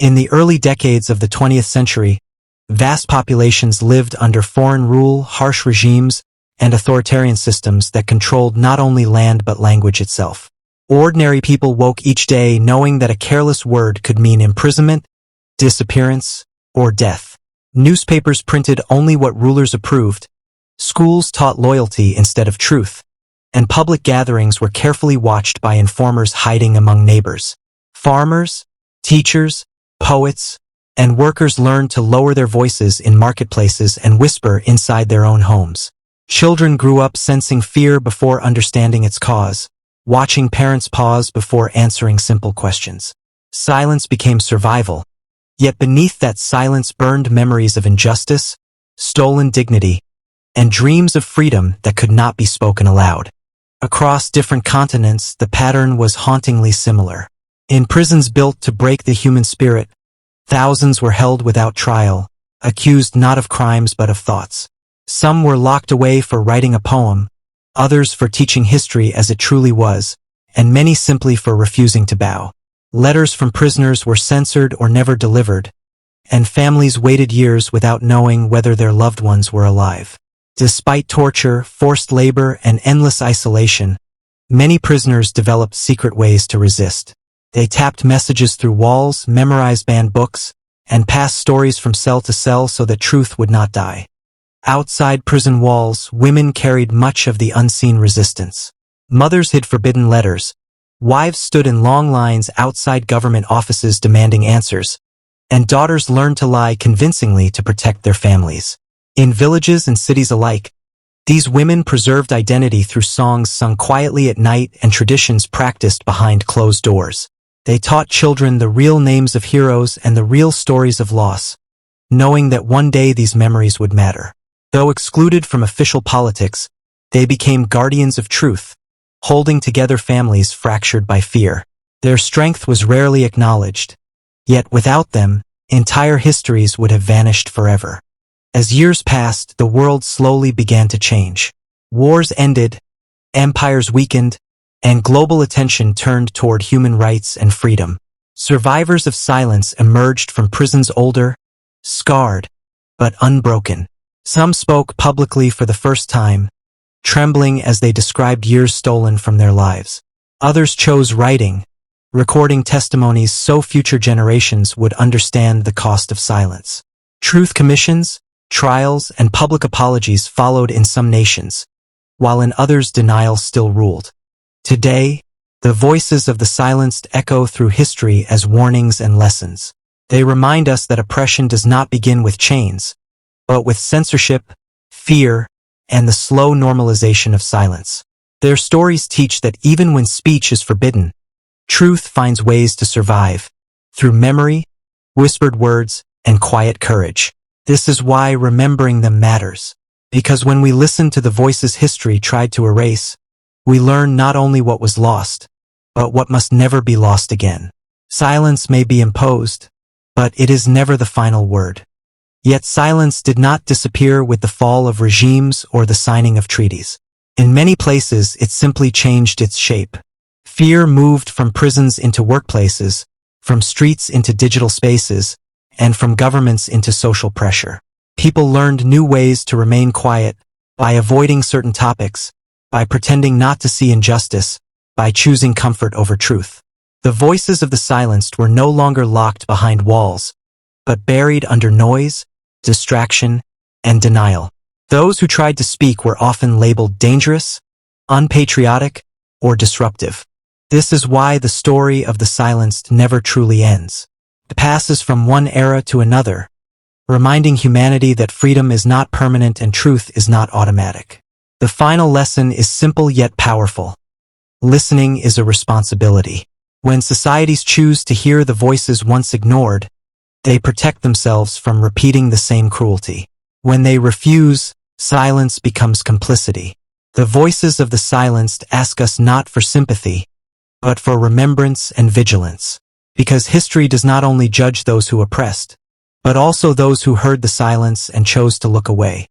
In the early decades of the 20th century, vast populations lived under foreign rule, harsh regimes, and authoritarian systems that controlled not only land but language itself. Ordinary people woke each day knowing that a careless word could mean imprisonment, disappearance, or death. Newspapers printed only what rulers approved, schools taught loyalty instead of truth, and public gatherings were carefully watched by informers hiding among neighbors. Farmers, teachers, poets, and workers learned to lower their voices in marketplaces and whisper inside their own homes. Children grew up sensing fear before understanding its cause, watching parents pause before answering simple questions. Silence became survival, yet beneath that silence burned memories of injustice, stolen dignity, and dreams of freedom that could not be spoken aloud. Across different continents, the pattern was hauntingly similar. In prisons built to break the human spirit, thousands were held without trial, accused not of crimes but of thoughts. Some were locked away for writing a poem, others for teaching history as it truly was, and many simply for refusing to bow. Letters from prisoners were censored or never delivered, and families waited years without knowing whether their loved ones were alive. Despite torture, forced labor, and endless isolation, many prisoners developed secret ways to resist. They tapped messages through walls, memorized banned books, and passed stories from cell to cell so that truth would not die. Outside prison walls, women carried much of the unseen resistance. Mothers hid forbidden letters, wives stood in long lines outside government offices demanding answers, and daughters learned to lie convincingly to protect their families. In villages and cities alike, these women preserved identity through songs sung quietly at night and traditions practiced behind closed doors. They taught children the real names of heroes and the real stories of loss, knowing that one day these memories would matter. Though excluded from official politics, they became guardians of truth, holding together families fractured by fear. Their strength was rarely acknowledged, yet without them, entire histories would have vanished forever. As years passed, the world slowly began to change. Wars ended, empires weakened, and global attention turned toward human rights and freedom. Survivors of silence emerged from prisons older, scarred, but unbroken. Some spoke publicly for the first time, trembling as they described years stolen from their lives. Others chose writing, recording testimonies so future generations would understand the cost of silence. Truth commissions, trials, and public apologies followed in some nations, while in others denial still ruled. Today, the voices of the silenced echo through history as warnings and lessons. They remind us that oppression does not begin with chains, but with censorship, fear, and the slow normalization of silence. Their stories teach that even when speech is forbidden, truth finds ways to survive, through memory, whispered words, and quiet courage. This is why remembering them matters, because when we listen to the voices history tried to erase, we learn not only what was lost, but what must never be lost again. Silence may be imposed, but it is never the final word. Yet silence did not disappear with the fall of regimes or the signing of treaties. In many places, it simply changed its shape. Fear moved from prisons into workplaces, from streets into digital spaces, and from governments into social pressure. People learned new ways to remain quiet, by avoiding certain topics, by pretending not to see injustice, by choosing comfort over truth. The voices of the silenced were no longer locked behind walls, but buried under noise, distraction, and denial. Those who tried to speak were often labeled dangerous, unpatriotic, or disruptive. This is why the story of the silenced never truly ends. It passes from one era to another, reminding humanity that freedom is not permanent and truth is not automatic. The final lesson is simple yet powerful. Listening is a responsibility. When societies choose to hear the voices once ignored, they protect themselves from repeating the same cruelty. When they refuse, silence becomes complicity. The voices of the silenced ask us not for sympathy, but for remembrance and vigilance. Because history does not only judge those who oppressed, but also those who heard the silence and chose to look away.